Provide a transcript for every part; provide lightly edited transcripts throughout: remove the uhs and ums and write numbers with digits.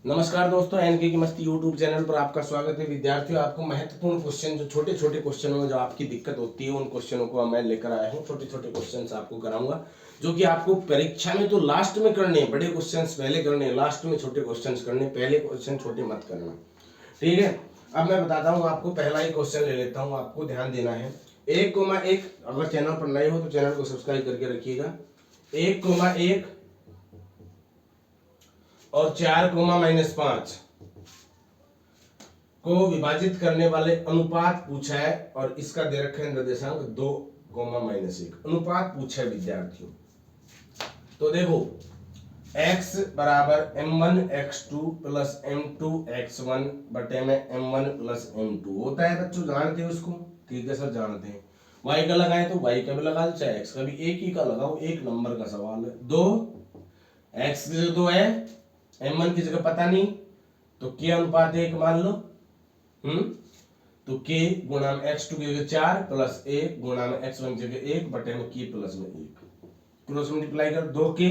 नमस्कार दोस्तों, एनके की मस्ती यूट्यूब चैनल पर आपका स्वागत है। विद्यार्थियों, आपको महत्वपूर्ण क्वेश्चन, जो छोटे छोटे क्वेश्चनों में जो आपकी दिक्कत होती है, उन क्वेश्चनों को मैं लेकर आया हूँ। छोटे छोटे क्वेश्चंस आपको कराऊंगा, जो कि आपको परीक्षा में तो लास्ट में करने हैं। बड़े क्वेश्चंस पहले करने, लास्ट में छोटे क्वेश्चंस करने, पहले क्वेश्चन छोटे मत करना, ठीक है। अब मैं बताता हूँ आपको, पहला ही क्वेश्चन ले लेता हूँ, आपको ध्यान देना है। 1,1, अगर चैनल पर नए हो तो चैनल को सब्सक्राइब करके रखिएगा। 1,1 और 4,-5 को विभाजित करने वाले अनुपात पूछा है, और इसका दे रखा है निर्देशांक 2,-1 अनुपात पूछा है विद्यार्थियों। तो देखो, x बराबर m1 x2 plus m2 x1 बटे में m1 प्लस m2 होता है। बच्चों जानते हो इसको? ठीक है सर, जानते हैं। y का लगाए तो y का भी लगा लो, चाहे x का भी, एक ही का लगाओ, एक नंबर का सवाल है। 2 x की जगह 2 है, m1 की जगह पता नहीं, तो k अनुपात 1 मान लो। तो k गुणा में x2 की जगह 4 प्लस 1 गुणा में x1 की जगह 1 बटे में k प्लस में 1, क्रॉस मल्टीप्लाई कर, 2k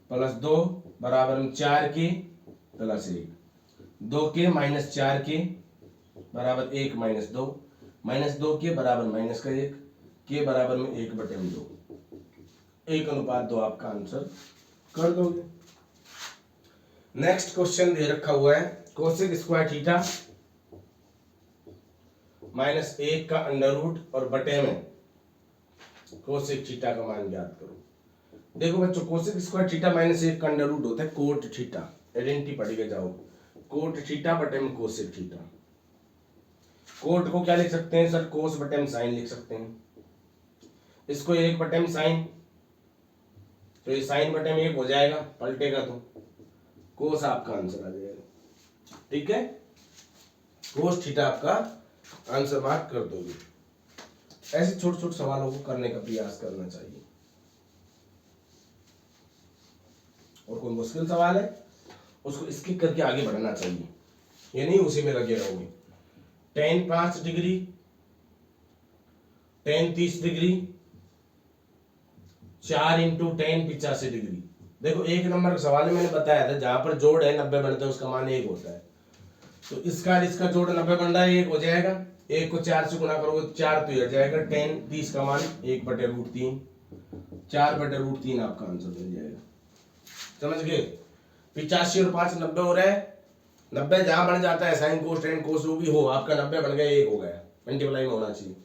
प्लस 2 बराबर में 4k plus 1, 2k minus 4k बराबर 1 माइनस 2, माइनस 2k बराबर माइनस का 1, k बराबर में 1 बटे में 2, 1 अनुपात 2 आपका आंसर कर दोगे। नेक्स्ट क्वेश्चन दे रखा हुआ है, कोसेक स्क्वायर थीटा माइनस 1 का अंडर रूट और बटे में कोसेक थीटा का मान ज्ञात करो। देखो बच्चों, कोसेक स्क्वायर थीटा माइनस 1 का अंडर रूट होता है कोट थीटा, आइडेंटिटी पढ़ के जाओ, कोट थीटा बटे में कोसेक थीटा। कोट को क्या लिख सकते हैं सर? कोस बटे में साइन लिख सकते हैं। इसको 1 बटे में साइन, तो ये साइन बटे में 1 हो जाएगा, पलटेगा तो कोस आपका आंसर आ जाएगा, ठीक है। कोस थीटा आपका आंसर मार्क कर दोगे। ऐसे छोटे छोटे सवालों को करने का प्रयास करना चाहिए। और कोई मुश्किल सवाल है उसको स्किप करके आगे बढ़ना चाहिए, ये नहीं उसी में लगे रहोगे। tan 5 degree, tan 30 degree, 4 into tan 85 degree. देखो, एक नंबर का सवाल है, मैंने बताया था, जहां पर जोड़ है 90 बनता है उसका मान 1 होता है। तो इसका जोड़ 90 बन रहा है, 1 हो जाएगा। 1 को 4 से गुणा करोगे तो 4 तो हो जाएगा। tan 30 का मान 1 बटे रूट 3, 4 बटे रूट 3 आपका आंसर मिल जाएगा। समझ गए? 85 और 5 90 हो रहा है। 90 जहां बन जाता है साइन कोस टेन कोस जो भी हो, आपका 90 बन गया, 1 हो गया, मल्टीप्लाई में होना चाहिए।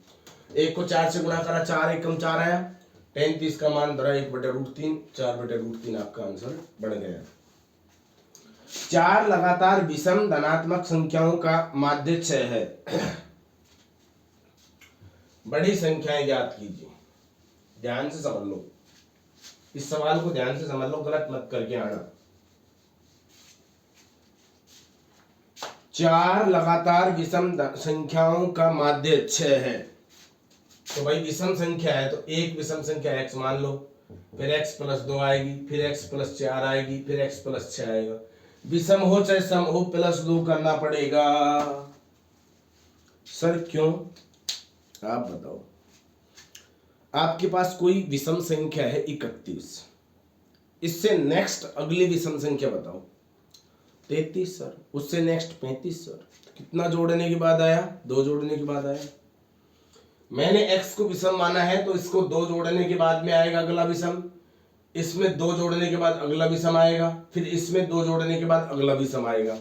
1 को 4 से गुणा करा, 4 1 कम 4 आया। tan 30 का मान धरा 1 बटे रूट 3, 4 बटे रूट 3 आपका आंसर बन गया। 4 लगातार विषम धनात्मक संख्याओं का माध्य 6 है। बड़ी संख्याएं ज्ञात कीजिए। ध्यान से समझ लो, इस सवाल को ध्यान से समझ लो, गलत मत करके आना। 4 लगातार विषम संख्याओं का माध्य 6 है। तो भाई विषम संख्या है, तो एक विषम संख्या x मान लो, फिर x प्लस 2 आएगी, फिर x प्लस 4 आएगी, फिर x प्लस 6 आएगा। विषम हो चाहे सम हो, प्लस 2 करना पड़ेगा। सर क्यों? आप बताओ। आपके पास कोई विषम संख्या है 31, इससे नेक्स्ट अगली विषम संख्या बताओ 33 सर, उससे नेक्स्ट 35 सर। कितना जोड़ने के बाद आया? 2 जोड़ने के बाद आया। मैंने x को विषम माना है, तो इसको 2 जोड़ने के बाद में आएगा अगला विषम, इसमें 2 जोड़ने के बाद अगला विषम आएगा, फिर इसमें 2 जोड़ने के बाद अगला विषम आएगा।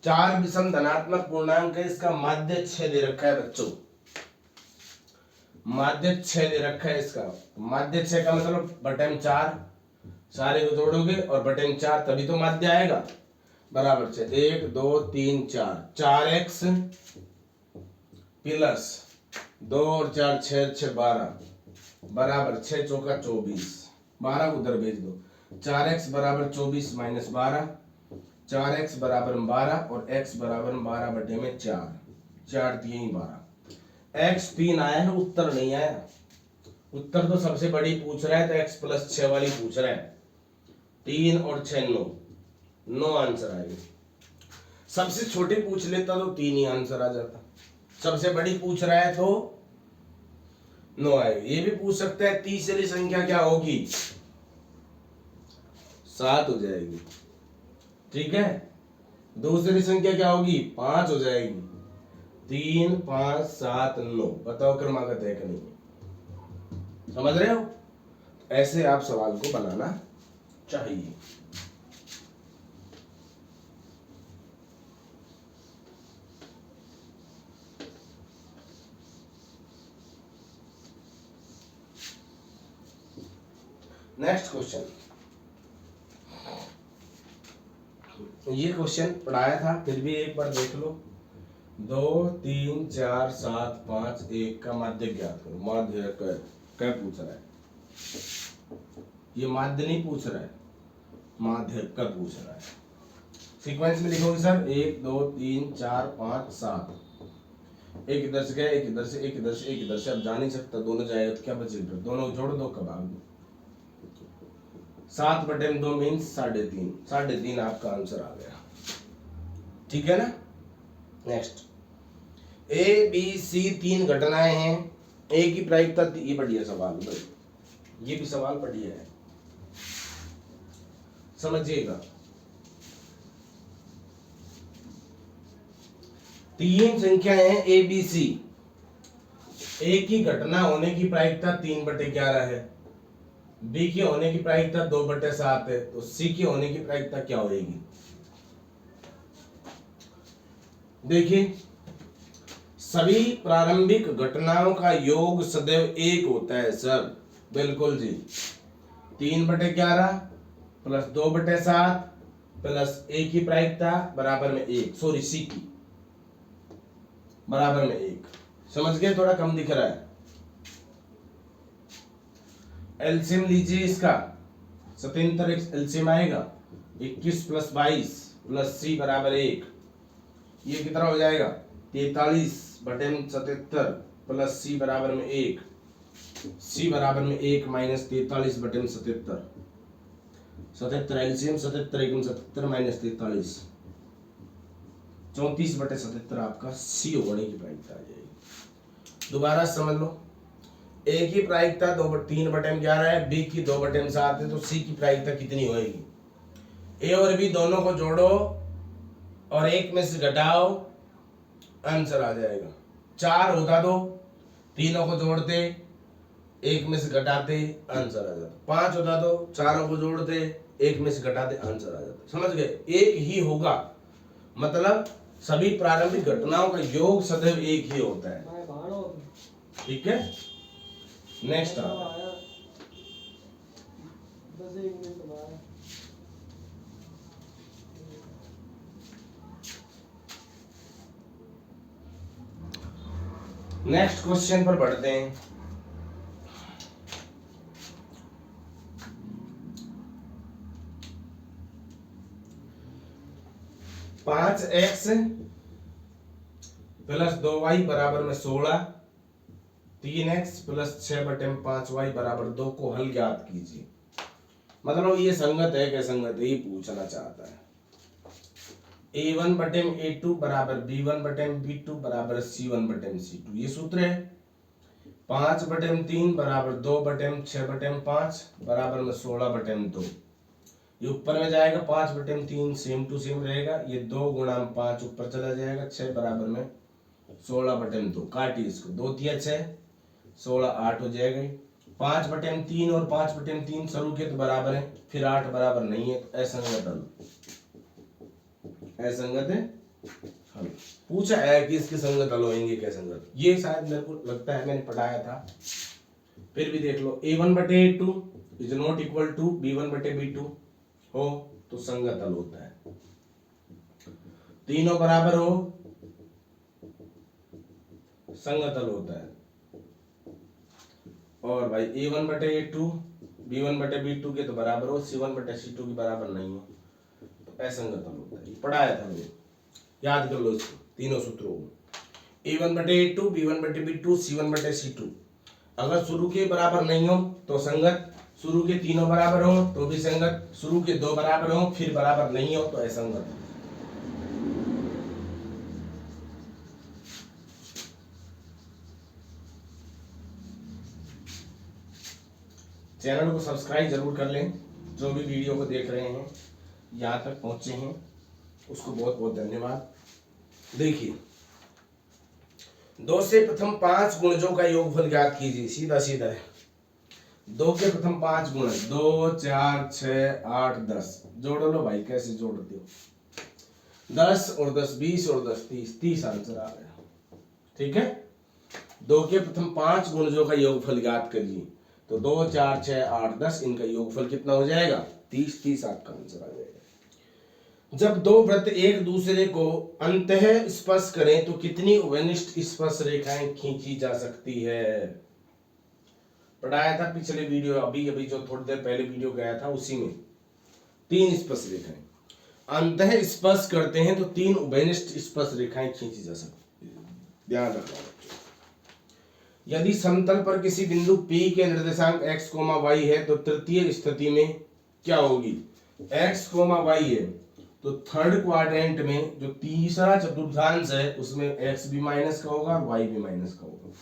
4 विषम धनात्मक पूर्णांक है, इसका माध्य 6 दे रखा है बच्चों, माध्य 6 दे रखा है इसका। माध्य 6 का मतलब बटे में 4, सारे को जोड़ोगे और बटे में 4, तभी तो माध्य आएगा। बराबर 6, 1 2 3 4, 4x प्लस 2 और 4 6 6 12 बराबर 6 चौका 24, 12 को उधर भेज दो। 4x बराबर 24 माइनस 12, 4x बराबर 12 और x बराबर 12 बटे में 4, 4 3 12। x 3 आया है, उत्तर नहीं आया। उत्तर तो सबसे बड़ी पूछ रहा है, तो x प्लस 6 वाली पूछ रहा है। 3 और 6 9 आंसर आएगा। सबसे छोटी पूछ लेता तो 3 ही आंसर आ जाता। सबसे बड़ी पूछ रहा है तो 9 आएगा। ये भी पूछ सकता है तीसरी संख्या क्या होगी, 7 हो जाएगी। ठीक है। दूसरी संख्या क्या होगी, 5 हो जाएगी। 3 5 7 9, बताओ क्रमागत है कि नहीं, समझ रहे हो। ऐसे आप सवाल को बनाना चाहिए। नेक्स्ट क्वेश्चन, ये क्वेश्चन पढ़ाया था, फिर भी एक बार देख लो। 2 3 4 7 5 1 का माध्य ज्ञात करो। माध्य क्या पूछ रहा है, ये माध्य नहीं पूछ रहा है, माध्य का पूछ रहा है। सीक्वेंस में लिखोगे सर 1 2 3 4 5 7, एक इधर से गया, एक इधर से, एक इधर से, एक इधर से। अब जा नहीं सकता, दोनों जाएगा तो क्या बचेगा, दोनों जोड़ दो कबाब। 7/2 मीन्स 3.5, 3.5 आपका आंसर आ गया, ठीक है ना। नेक्स्ट, ए बी सी 3 घटनाएं हैं, ए की प्रायिकता, ये बढ़िया सवाल भाई, ये भी सवाल बढ़िया है, समझिएगा। 3 संख्याएं हैं ए बी सी, ए की घटना होने की प्रायिकता 3/11 है, बी की होने की प्रायिकता 2/7 है, तो सी की होने की प्रायिकता क्या होगी। देखिए, सभी प्रारंभिक घटनाओं का योग सदैव 1 होता है सर, बिल्कुल जी। 3/11 प्लस 2/7 प्लस ए की प्रायिकता बराबर में 1, सॉरी सी की बराबर में 1, समझ गए, थोड़ा कम दिख रहा है। एलसीएम लीजिए इसका, 77 एलसीएम आएगा, 21 प्लस 22 प्लस सी बराबर 1, ये कितना हो जाएगा 43/77 प्लस सी बराबर में 1, सी बराबर में 1 माइनस 43/77, 77 एलसीएम 77 एकम 77 माइनस 43, 34/77 आपका सी होने की प्रायिकता आ जाएगी। दोबारा समझ लो, ए की प्रायिकता 3/11 है, बी की 2/7 है, तो सी की प्रायिकता कितनी होगी। ए और बी दोनों को जोड़ो और 1 में से घटाओ, आंसर आ जाएगा। 4 होता तो तीनों को जोड़ते, 1 में से घटाते, आंसर आ जाता। 5 होता तो चारों को जोड़ते, 1 में से घटाते, आंसर आ जाता। समझ गए, एक ही होगा, मतलब सभी प्रारंभिक घटनाओं का योग सदैव 1 ही होता है, ठीक है। नेक्स्ट नेक्स्ट क्वेश्चन पर बढ़ते हैं। पांच एक्स प्लस 2y बराबर में 16, 3x प्लस 6/5y बराबर 2 को हल ज्ञात कीजिए। मतलब ये संगत है क्या संगत है, ये पूछना चाहता है। a1/a2 बराबर b1/b2 बराबर c1/c2, ये सूत्र है। 5/3 बराबर 2/6/5 बराबर में 16/2, ये ऊपर में जाएगा, 5/3 सेम टू सेम रहेगा, ये 2 गुणा 5 ऊपर चला जाएगा, 6 बराबर में 16/2, काटिए इसको, 2 तिया 6, 16 8 हो जाएगा। 5/3 और 5/3 शुरू के तो बराबर है, फिर 8 बराबर नहीं है, तो असंगत हल, असंगत है हल। पूछा है कि इसके संगत हल होंगे क्या संगत, ये शायद मेरे को लगता है मैंने पढ़ाया था, फिर भी देख लो। a1/a2 is not equal to b1/b2 हो तो संगत हल होता है, तीनों बराबर हो संगत हल होता है। और भाई a1/a2 b1/b2 के तो बराबर हो, c1/c2 के बराबर नहीं हो तो असंगत हल होता है, पढ़ाया था मैंने, याद कर लो इसको, तीनों सूत्रों को। a1/a2 b1/b2 c1/c2, अगर शुरू के बराबर नहीं हो तो संगत, शुरू के तीनों बराबर हो तो भी संगत, शुरू के 2 बराबर हो फिर बराबर नहीं हो तो असंगत। चैनल को सब्सक्राइब जरूर कर लें, जो भी वीडियो को देख रहे हैं, यहाँ तक पहुंचे हैं उसको बहुत बहुत धन्यवाद। देखिए 2 से प्रथम 5 गुणजों का योगफल ज्ञात कीजिए। सीधा सीधा है। 2 के प्रथम 5 गुण 2 4 6 8 10 जोड़ लो भाई। कैसे जोड़ते हो? 10 और 10 20 और 10 30 आंसर आ गया। ठीक है। 2 के प्रथम 5 गुणजों का योगफल ज्ञात करिए। तो 2 4 6 8 10 इनका योगफल कितना हो जाएगा? 30 आपका आंसर आ जाएगा। जब दो वृत्त एक दूसरे को अंतः स्पर्श करें तो कितनी उभयनिष्ठ स्पर्श रेखाएं खींची जा सकती है? पढ़ाया था पिछले वीडियो, अभी अभी जो थोड़ी देर पहले वीडियो गया था उसी में 3 स्पर्श रेखाएं अंतः स्पर्श करते हैं तो 3 उभयनिष्ठ स्पर्श रेखाएं खींची जा सकती है। ध्यान रखना बच्चों। यदि समतल पर किसी बिंदु P के निर्देशांक x, y है तो तृतीय स्थिति में क्या होगी? x, y है तो थर्ड क्वाड्रेंट में जो तीसरा चतुर्थांश है उसमें x भी माइनस का होगा और y भी माइनस का होगा।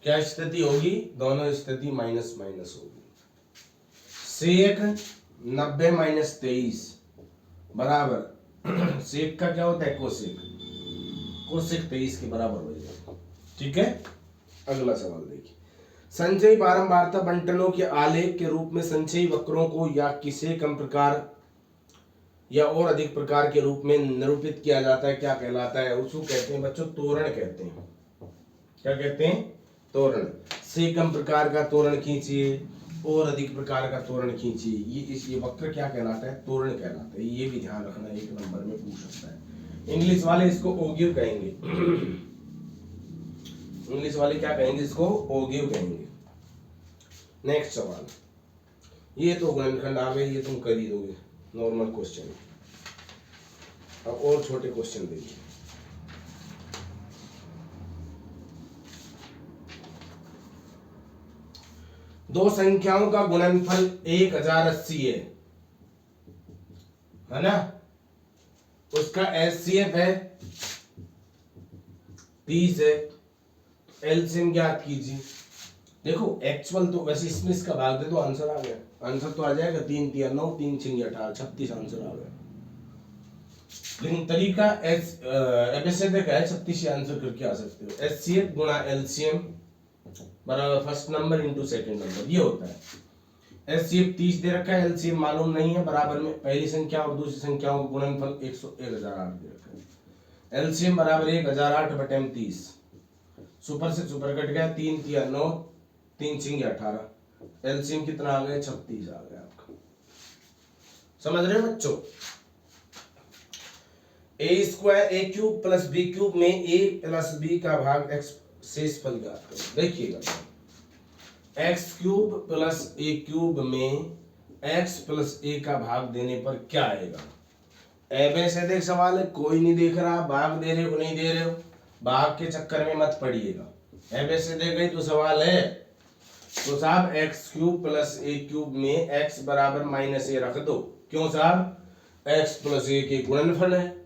क्या स्थिति होगी? दोनों स्थिति माइनस माइनस होगी। सेक 90 माइनस 23 बराबर सेक का क्या होता है? कोसेक। कोसेक 23 के बराबर हो जाएगा। ठीक है। अगला सवाल देखिए। संचयी बारंबारता बंटनों के आलेख के रूप में संचयी वक्रों को या किसी कम प्रकार या और अधिक प्रकार के रूप में निरूपित किया जाता है। क्या कहलाता है? उसको कहते हैं बच्चों तोरण कहते हैं। क्या कहते हैं? तोरण। से कम प्रकार का तोरण खींचिए और अधिक प्रकार का तोरण खींचिए। ये वक्र क्या कहलाता है? तोरण कहलाता है। ये भी ध्यान रखना, एक नंबर में पूछ सकता है। इंग्लिश वाले इसको ओगिव कहेंगे। इंग्लिश वाले क्या कहेंगे? इसको ओगिव कहेंगे। नेक्स्ट सवाल। ये तो गुणनखंड आ गए, ये तुम कर ही दोगे, नॉर्मल क्वेश्चन। अब और छोटे क्वेश्चन देखिए। दो संख्याओं का गुणनफल 1080 है ना? उसका एचसीएफ है 30 है। एलसीएम ज्ञात कीजिए। देखो एक्चुअल तो वैसे इसमें इसका भाग दे दो, आंसर आ गया। आंसर तो आ जाएगा 3 3 9 3 6 18 36 आंसर आ गया। लेकिन तरीका एबीसीडी का है, 36 आंसर करके आ सकते हो। एचसीएफ गुणा एलसीएम बराबर first number into second number, ये होता है। एचसीएफ 30 दे रखा है, एलसीएम मालूम नहीं है, बराबर में पहली संख्या और दूसरी संख्याओं का गुणनफल 1008 दे रखा है। एलसीएम बराबर 1008 बटे 30। सुपर से सुपर कट गया, 3 3 9 3 6 18। एलसीएम कितना आ गया? 36 आ गया आपका। समझ रहे हो बच्चों? ए स्क्वायर ए क्यूब प्लस बी क्यूब में ए प्लस बी का भाग एक्स शेषफल ज्ञात करो। देखिएगा एक्स क्यूब प्लस ए क्यूब में एक्स प्लस ए का भाग देने पर क्या आएगा? एबे से देख सवाल है, कोई नहीं देख रहा, भाग दे रहे हो नहीं दे रहे हो, भाग के चक्कर में मत पड़िएगा। एबे से दे गई तो सवाल है तो साहब एक्स क्यूब प्लस ए क्यूब में एक्स बराबर माइनस ए रख दो। क्यों साहब? एक्स प्लस ए के गुणनफल है,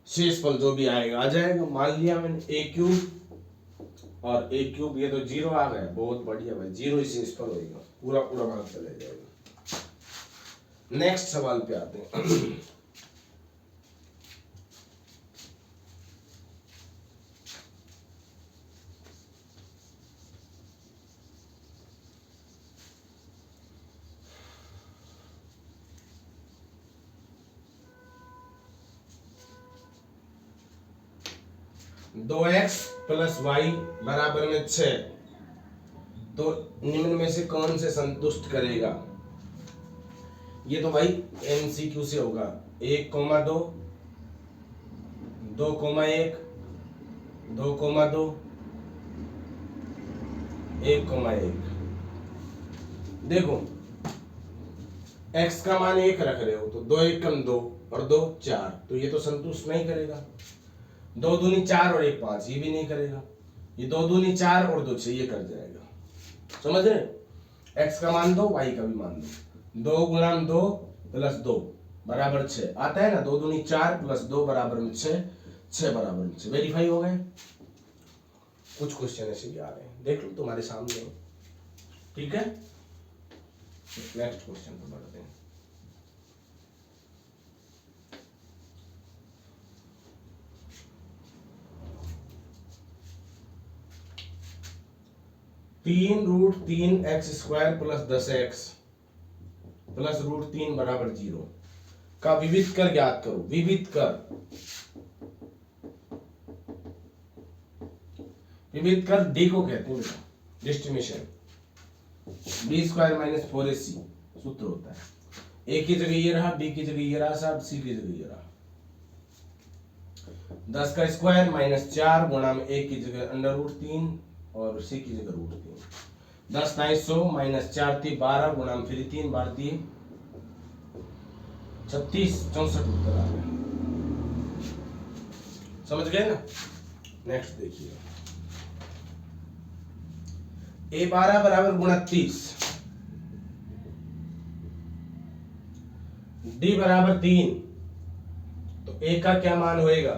शेषफल जो भी आएगा आ जाएगा। मान लिया मैंने ए क्यूब और ए क्यूब, ये तो 0 आ गया। बहुत बढ़िया भाई, 0 ही शेषफल होगा, पूरा पूरा भाग चले जाएगा। नेक्स्ट सवाल पे आते हैं। दो एक्स प्लस वाई बराबर में 6 तो निम्न में से कौन से संतुष्ट करेगा? ये तो भाई एमसीक्यू से होगा। 1,2 2,1 2,2 1,1। देखो x का मान 1 रख रहे हो तो 2 1 कम 2 और 2 4, तो ये तो संतुष्ट नहीं करेगा। 2 दूनी 4 और 1 5, ये भी नहीं करेगा। ये 2 दूनी 4 और 2 6, ये कर जाएगा। समझ रहे? x का मान 2, y का भी मान 2। 2 गुणा 2 प्लस 2 बराबर 6 आता है ना। 2 दूनी 4 प्लस 2 बराबर में 6, 6 बराबर में 6। वेरीफाई हो गए। कुछ क्वेश्चन ऐसे भी आ रहे हैं, देख लो तुम्हारे सामने। ठीक है, नेक्स्ट क्वेश्चन पर बढ़ते हैं। 3√3x² प्लस 10x प्लस √3 बराबर 0 का विविध कर ज्ञात करो। विविध कर डी को कहते हैं बेटा डिस्ट्रीब्यूशन, b² - 4ac सूत्र होता है। ए की जगह ये रहा, बी की जगह ये रहा साहब, सी की जगह ये रहा। 10 का स्क्वायर -4 गुणा में ए की जगह √3 और सी की जगह √3। 10 9 100 -4 थी 12 गुणा में फिर 3 बार दिए 36 64 उत्तर आ गया। समझ गए ना। नेक्स्ट देखिए, a12 बराबर 29, d बराबर 3, तो a का क्या मान होएगा।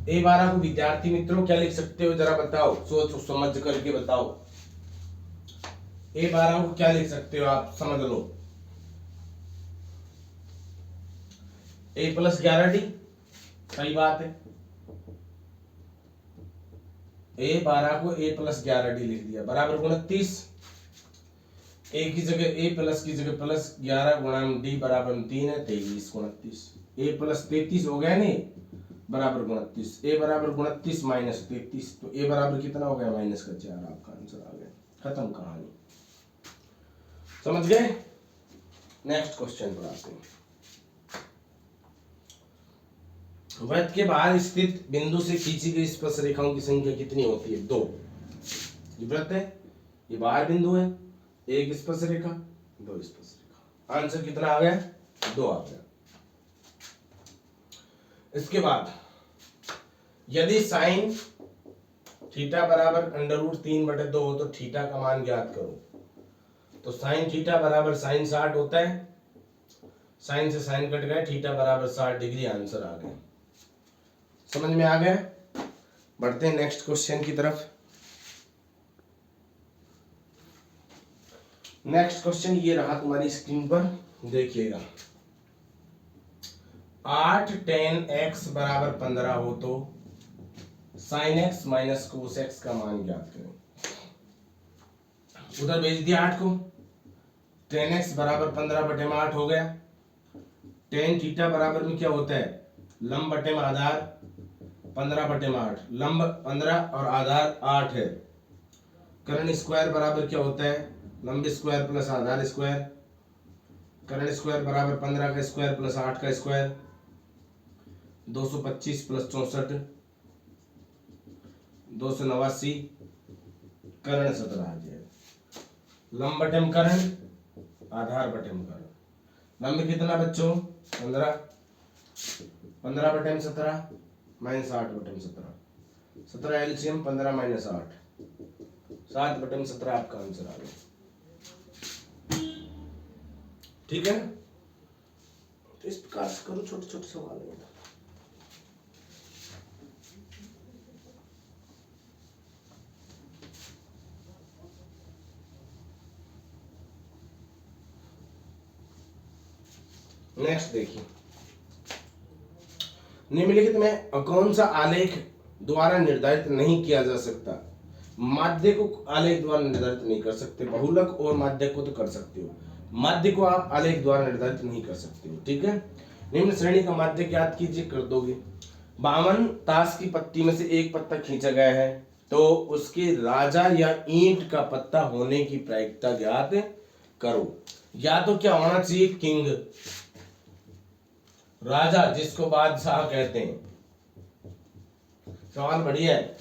a12 को विद्यार्थी मित्रों क्या लिख सकते हो जरा बताओ, सोच समझ करके बताओ। a12 को क्या लिख सकते हो आप, समझ लो। a + 11d, सही बात है। a12 को a + 11d लिख दिया बराबर 29। a की जगह a प्लस की जगह प्लस 11 गुणा d बराबर 3 है 23 29। a + 33 हो गया नहीं बराबर 29। a बराबर 29 - 33, तो a बराबर कितना हो गया -4। आपका आंसर आ गया, खत्म कहानी। समझ गए। नेक्स्ट क्वेश्चन पर आते हैं। वृत्त के बाहर स्थित बिंदु से खींची गई स्पर्श रेखाओं की संख्या कितनी होती है। 2। ये वृत्त है, ये बाहर बिंदु है, एक स्पर्श रेखा 2 स्पर्श रेखा। आंसर कितना आ गया 2 आ गया। इसके बाद यदि साइन थीटा बराबर √3/2 हो तो थीटा का मान ज्ञात करो। तो साइन थीटा बराबर साइन 60 होता है, साइन से साइन कट गए, थीटा बराबर 60 डिग्री। आंसर आ गया, समझ में आ गया। बढ़ते हैं नेक्स्ट क्वेश्चन की तरफ। नेक्स्ट क्वेश्चन ये रहा तुम्हारी स्क्रीन पर, देखिएगा। 8 tan x बराबर 15 हो तो sin x - cos x का मान ज्ञात करें। उधर भेज दिया 8 को, tan x बराबर 15/8 हो गया। tan थीटा बराबर में क्या होता है, लंब बटे में आधार 15/8, लंब 15 और आधार 8 है। कर्ण स्क्वायर बराबर क्या होता है, लंब स्क्वायर प्लस आधार स्क्वायर। कर्ण स्क्वायर बराबर 15 का स्क्वायर प्लस 8 का स्क्वायर, 225 प्लस 64 289। कर्ण 17 आ जाएगा। लंब बटे कर्ण, आधार बटे कर्ण। लंब कितना बच्चों 15, 15/17 -8/17, 17 एलसीएम 15 - 8 7/17 आपका आंसर आ गया। ठीक है ना। तो इस प्रकार से करो, छोटे छोटे सवाल है। नेक्स्ट देखिए, निम्नलिखित में कौन सा आलेख द्वारा निर्धारित नहीं किया जा सकता। माध्य को आलेख द्वारा निर्धारित नहीं कर सकते, बहुलक और माध्य को तो कर सकते हो, माध्य को आप आलेख द्वारा निर्धारित नहीं कर सकते हो। ठीक है। निम्न श्रेणी का माध्य ज्ञात कीजिए, कर दोगे। 52 ताश की पत्ती में से एक पत्ता खींचा गया है तो उसके राजा या ईंट का पत्ता होने की प्रायिकता ज्ञात करो। या तो क्या होना चाहिए, किंग, राजा जिसको बादशाह कहते हैं। सवाल बढ़िया है।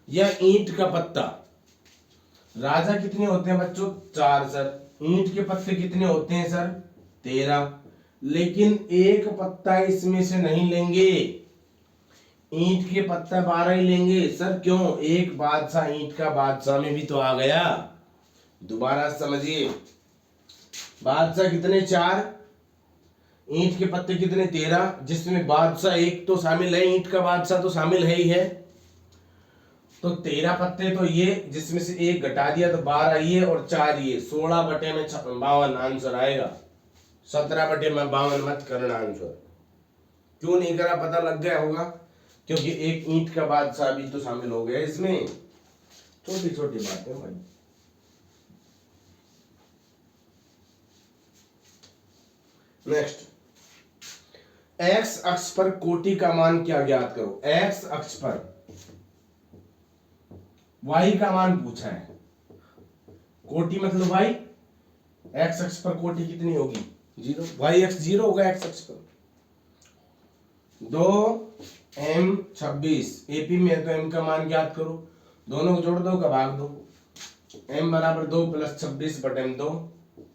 यह ईंट का पत्ता, राजा कितने होते हैं बच्चों 4 सर, ईंट के पत्ते कितने होते हैं सर 13, लेकिन एक पत्ता इसमें से नहीं लेंगे, ईंट के पत्ता 12 ही लेंगे सर। क्यों, एक बादशाह ईंट का बादशाह में भी तो आ गया। दोबारा समझिए, बादशाह कितने 4, ईंट के पत्ते कितने 13, जिसमें बादशाह एक तो शामिल है, ईंट का बादशाह तो शामिल है ही है। तो 13 पत्ते तो ये, जिसमें से एक घटा दिया तो 12 ये और 4 ये, 16/52 आंसर आएगा। 17/52 मत करना आंसर। क्यों नहीं करा, पता लग गया होगा, क्योंकि एक ईंट का बादशाह भी तो शामिल हो गया इसमें। छोटी छोटी बातें भाई। नेक्स्ट, एक्स अक्ष पर कोटि का मान क्या ज्ञात करो। एक्स अक्ष पर वाई का मान पूछा है। कोटि मतलब वाई, एक्स अक्ष पर कोटि कितनी होगी 0, वाई एक्स 0 होगा एक्स अक्ष पर। 2m26 एपी में है तो m का मान ज्ञात करो, दोनों को जोड़ दो का भाग दो। m बराबर 2 + 26 बटे m2,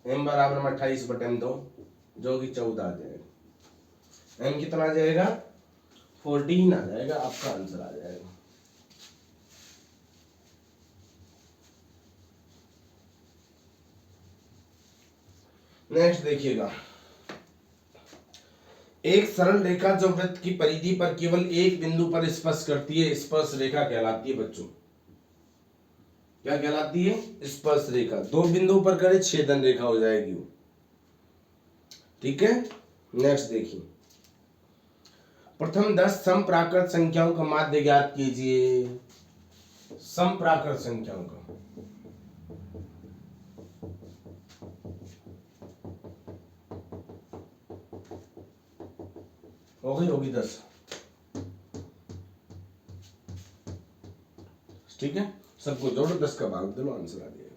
m बराबर 28 बटे m2 जो कि 14 आ जाएगा। m कितना आ जाएगा 14 आ जाएगा, आपका आंसर आ जाएगा। नेक्स्ट देखिएगा, एक सरल रेखा जो वृत्त की परिधि पर केवल एक बिंदु पर स्पर्श करती है स्पर्श रेखा कहलाती है बच्चों। क्या कहलाती है? स्पर्श रेखा। दो बिंदु पर करे छेदन रेखा हो जाएगी वो। ठीक है। नेक्स्ट देखिए, प्रथम 10 समप्राकृत संख्याओं का माध्य ज्ञात कीजिए। समप्राकृत संख्याओं का होगी 10। ठीक है, सबको जोड़ो 10 का भाग दो, आंसर आ जाएगा।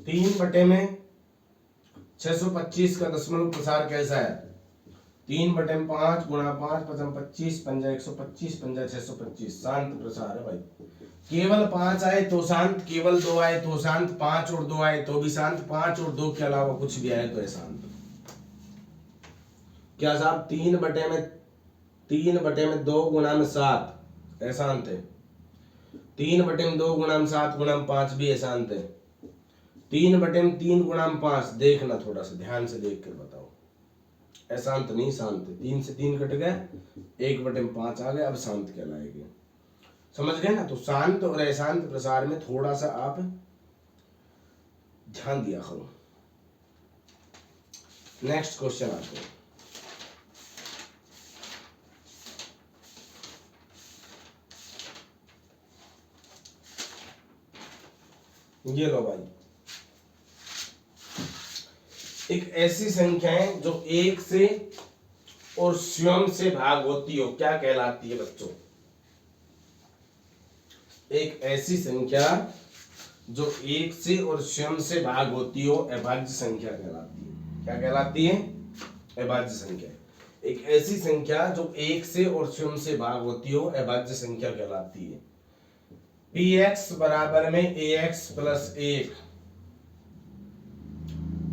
3 बटे में 625 का दशमलव प्रसार कैसा है? 3 बटे में 5 गुणा 5 पचम 25 पंजा 125 पंजा 625 शांत प्रसार है भाई। केवल 5 आए तो शांत, केवल 2 आए तो शांत, 5 और 2 आए तो भी शांत, 5 और 2 के अलावा कुछ भी आए तो शांत। क्या साहब? 3 बटे में 2 गुणा में 7 अशांत है। 3 बटे में 2 गुणा में 7 गुणा में 5 भी अशांत है। 3 बटे में 3 गुणा में 5, देखना थोड़ा सा ध्यान से देख कर बताओ, अशांत नहीं शांत है। 3 से 3 कट गए, 1 बटे में 5 आ गए, अब शांत कहलाएंगे। समझ गए ना? तो शांत और अशांत प्रसार में थोड़ा सा आप ध्यान दिया करो। नेक्स्ट क्वेश्चन आते हैं। ये लो भाई, एक ऐसी संख्या है जो 1 से और स्वयं से भाग होती हो, क्या कहलाती है बच्चों? एक ऐसी संख्या जो 1 से और स्वयं से भाग होती हो अभाज्य संख्या कहलाती है। क्या कहलाती है? अभाज्य संख्या। एक ऐसी संख्या जो 1 से और स्वयं से भाग होती हो अभाज्य संख्या कहलाती है। px बराबर में ax + 1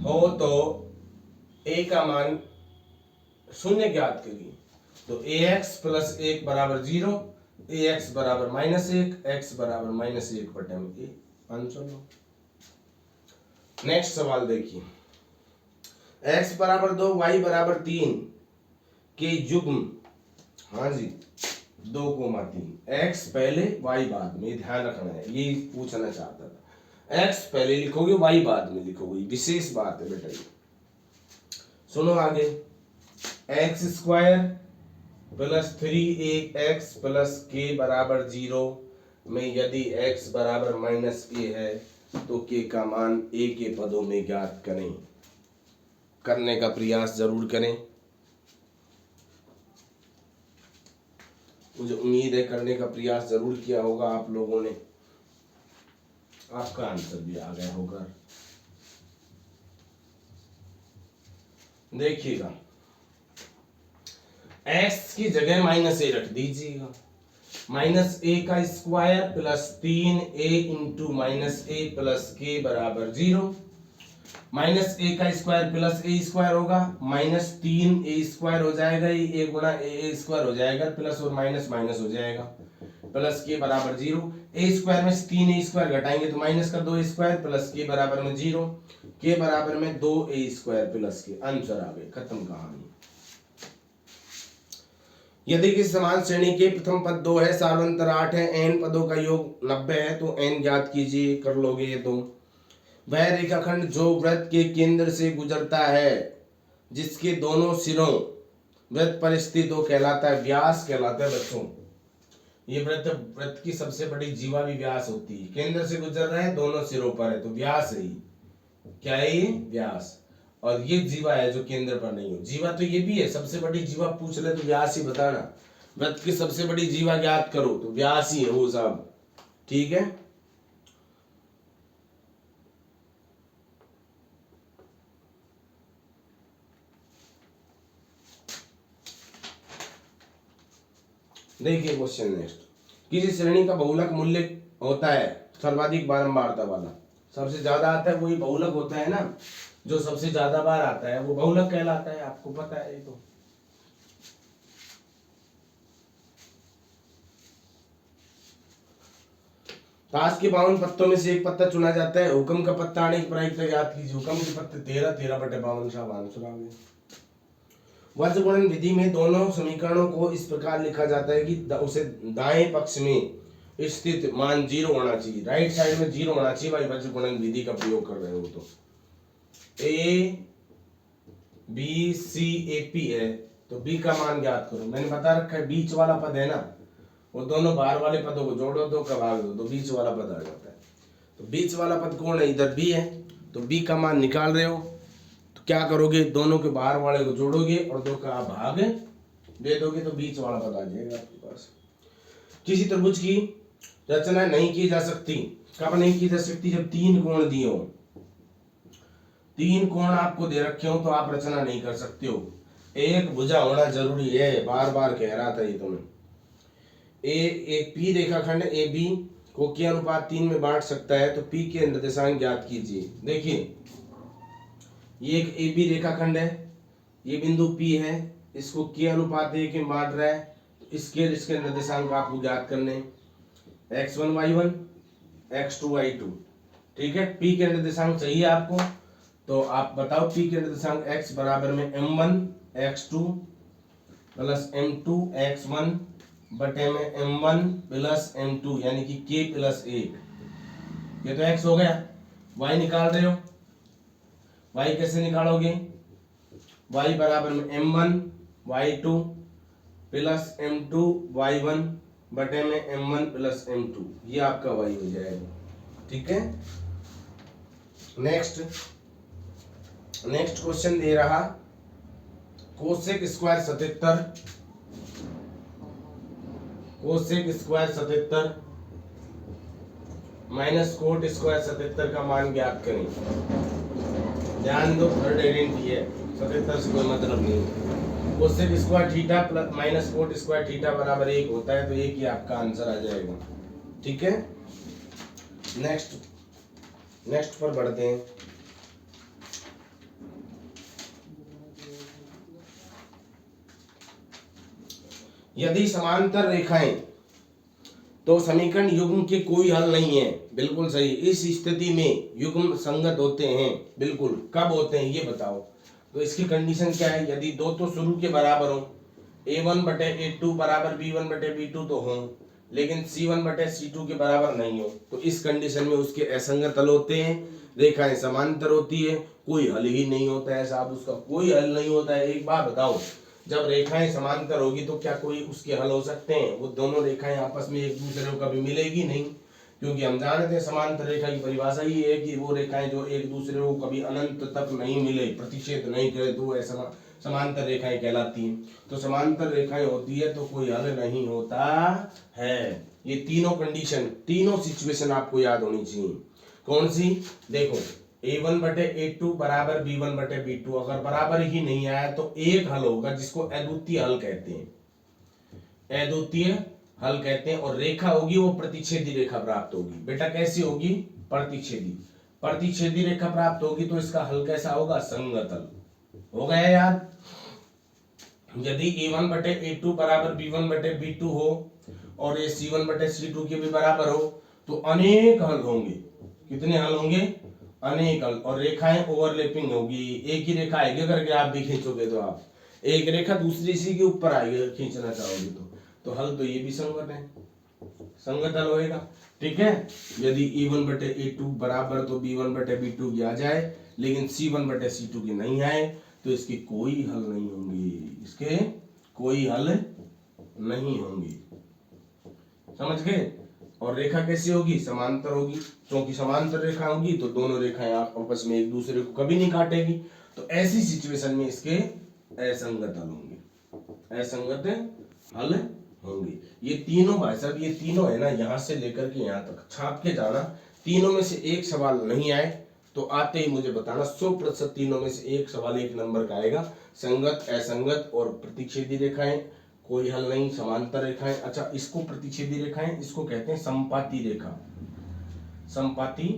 हो तो a का मान शून्य ज्ञात करिए। तो ax + 1 बराबर 0, ax बराबर -1, x बराबर -1 बटे a। Answer low. नेक्स्ट सवाल देखिए, x बराबर 2 y बराबर 3 के युग्म, हाँ जी 2,3, x पहले y बाद में, ध्यान रखना है, ये पूछना चाहता था। x पहले लिखोगे y बाद में लिखोगे, विशेष बात है बेटा। सुनो आगे, x² + 3ax + k बराबर 0 में यदि x बराबर -a है तो k का मान a के पदों में ज्ञात करें। करने का प्रयास जरूर करें, मुझे उम्मीद है करने का प्रयास जरूर किया होगा आप लोगों ने। आपका आंसर भी आ गया होगा। देखिएगा, x की जगह -a रख दीजिएगा। -a² + 3a × -a + k बराबर 0। -a² + a² होगा, -3a² हो जाएगा, ये a गुणा a² हो जाएगा, प्लस और माइनस माइनस हो जाएगा, प्लस के बराबर 0। a² में से 3a² घटाएंगे तो माइनस कर 2a² प्लस के बराबर में 0, के बराबर में 2a² प्लस के। आंसर आ गए, खत्म कहानी। यदि किसी समान श्रेणी के प्रथम पद 2 है, सार्वंतर 8 है, n पदों का योग 90 है, तो n ज्ञात कीजिए। कर लोगे ये तो। वह रेखाखंड जो वृत्त के केंद्र से गुजरता है, जिसके दोनों सिरों वृत्त पर स्थित हो कहलाता है व्यास कहलाता है बच्चों। ये वृत्त की सबसे बड़ी जीवा भी व्यास होती है। केंद्र से गुजर रहे हैं, दोनों सिरों पर है, तो व्यास है। क्या है ये? व्यास। और ये जीवा है जो केंद्र पर नहीं हो। जीवा तो ये भी है, सबसे बड़ी जीवा पूछ ले तो व्यास ही बताना। वृत्त की सबसे बड़ी जीवा ज्ञात करो तो व्यास ही है वो सब। ठीक है, देखिए क्वेश्चन नेक्स्ट। किसी श्रेणी का बहुलक मूल्य होता है सर्वाधिक बारंबारता वाला, सबसे ज्यादा आता है वही बहुलक होता है ना, जो सबसे ज्यादा बार आता है वो बहुलक कहलाता है, आपको पता है ये तो। ताश के 52 पत्तों में से एक पत्ता चुना जाता है, हुक्म का पत्ता आने की प्रायिकता याद कीजिए। हुक्म के पत्ते 13, 13/52 शाबान सुनाओगे। वज्र गुणन विधि में दोनों समीकरणों को इस प्रकार लिखा जाता है कि उसे दाएं पक्ष में स्थित मान 0 होना चाहिए, राइट साइड में 0 होना चाहिए। भाई वज्र गुणन विधि का प्रयोग कर रहे हो तो A B C A P है, तो बी का मान ज्ञात करो। मैंने बता रखा है बीच वाला पद है ना, वो दोनों बाहर वाले पदों को जोड़ो, दो का भाग दो, तो बीच वाला पद आ जाता है। तो बीच वाला पद कौन है? इधर बी है, तो बी का मान निकाल रहे हो तो क्या करोगे? दोनों के बाहर वाले को जोड़ोगे और दो का भाग दे दोगे, तो बीच वाला पद आ जाएगा आपके पास। किसी त्रिभुज की रचना नहीं की जा सकती। कब नहीं की जा सकती? जब 3 कोण दिए हो, 3 कोण आपको दे रखे हो तो आप रचना नहीं कर सकते हो। एक भुजा होना जरूरी है, बार बार कह रहा था ये तुम्हें। एक पी रेखाखंड ए बी को के अनुपात 3 में बांट सकता है, तो पी के निर्देशांक ज्ञात कीजिए। देखिए ये एक ए बी रेखाखंड है, ये बिंदु पी है, इसको के अनुपात 1 में बांट रहा है, तो इसके निर्देशांक आपको ज्ञात करने x1 y1 x2 y2। ठीक है, पी के निर्देशांक चाहिए आपको, तो आप बताओ पी के निर्देशांक x बराबर में m1 x2 plus m2 x1 बटे में m1 प्लस m2 यानी कि k प्लस 1। ये तो x हो गया। y निकाल रहे हो, y कैसे निकालोगे? y बराबर में m1 y2 plus m2 y1 बटे में m1 प्लस m2, ये आपका y हो जाएगा। ठीक है, नेक्स्ट क्वेश्चन दे रहा cosec square 77, cosec square 77 minus cot square 77 का मान ज्ञात करें। ध्यान दो, थर्ड आइडेंटिटी है, 77 से कोई मतलब नहीं। Cosec square theta plus minus cot square theta बराबर 1 होता है, तो एक ही आपका आंसर आ जाएगा। ठीक है, नेक्स्ट पर बढ़ते हैं। यदि समांतर रेखाएं तो समीकरण युग्म के कोई हल नहीं है। बिल्कुल सही। इस स्थिति में युग्म संगत होते हैं। बिल्कुल, कब होते हैं ये बताओ। तो इसकी कंडीशन क्या है? यदि दो तो शुरू के बराबर हो, a1 बटे a2 बराबर b1 बटे b2 तो हो, लेकिन c1 बटे c2 के बराबर नहीं हो, तो इस कंडीशन में उसके असंगत हल होते हैं। रेखाएं समांतर होती है, कोई हल ही नहीं होता है साहब, उसका कोई हल नहीं होता है। एक बात बताओ, जब रेखाएं समांतर होगी तो क्या कोई उसके हल हो सकते हैं? वो दोनों रेखाएं आपस में एक दूसरे को कभी मिलेगी नहीं, क्योंकि हम जानते हैं समांतर रेखा की परिभाषा ही है कि वो रेखाएं जो एक दूसरे को कभी अनंत तक नहीं मिले, प्रतिच्छेद नहीं करे, तो वो समांतर रेखाएं कहलाती हैं। तो समांतर रेखाएं होती है तो कोई हल नहीं होता है। ये तीनों कंडीशन, तीनों सिचुएशन आपको याद होनी चाहिए। कौन सी? देखो, a1 बटे a2 बराबर b1 बटे b2 अगर बराबर ही नहीं आया तो एक हल होगा जिसको अद्वितीय हल कहते हैं। अद्वितीय हल कहते हैं। और रेखा होगी वो प्रतिच्छेदी रेखा प्राप्त होगी। बेटा कैसी होगी? प्रतिच्छेदी रेखा प्राप्त होगी, तो इसका हल कैसा होगा? संगत हल। हो गया याद? यदि a1 बटे a2 बराबर b1 बटे b2 हो और ये c1 बटे c2 के भी बराबर हो, तो अनेक हल होंगे। कितने हल होंगे? अनेक हल। और रेखाएं ओवरलैपिंग होगी। एक ही रेखा आएगी, अगर आप भी खींचोगे तो आप एक रेखा दूसरी इसी के ऊपर आएगी, खींचना चाहोगे तो हल तो ये भी संगत है, संगत हल होएगा। ठीक है, यदि a1 बटे a2 बराबर तो b1 बटे b2 की आ जाए, लेकिन c1 बटे c2 की नहीं आए, तो इसके कोई हल नहीं होंगे, इसके कोई हल नहीं होंगे, समझ गए। और रेखा कैसी होगी, समांतर होगी, क्योंकि समांतर रेखा होगी तो दोनों रेखाएं आपस में एक दूसरे को कभी नहीं काटेगी। तो ऐसी सिचुएशन में इसके असंगत हल होंगे, असंगत हल होंगे। ये तीनों भाई साहब, ये तीनों है ना, यहां से लेकर के यहां तक छाप के जाना। तीनों में से एक सवाल नहीं आए तो आते ही मुझे बताना, 100% तीनों में से एक सवाल 1 नंबर का आएगा। संगत, असंगत और प्रतिच्छेदी रेखाएं, कोई हल नहीं, समांतर रेखाएं। अच्छा, इसको प्रतिच्छेदी रेखाएं, इसको कहते हैं संपाती रेखा, संपाती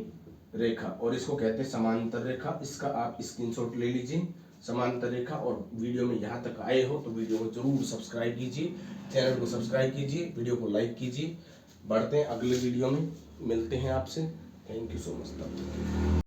रेखा, और इसको कहते हैं समांतर रेखा। इसका आप स्क्रीनशॉट ले लीजिए, समांतर रेखा। और वीडियो में यहाँ तक आए हो तो वीडियो को जरूर सब्सक्राइब कीजिए, चैनल को सब्सक्राइब कीजिए, वीडियो को लाइक कीजिए। बढ़ते हैं अगले वीडियो में, मिलते हैं आपसे। Thank you so much.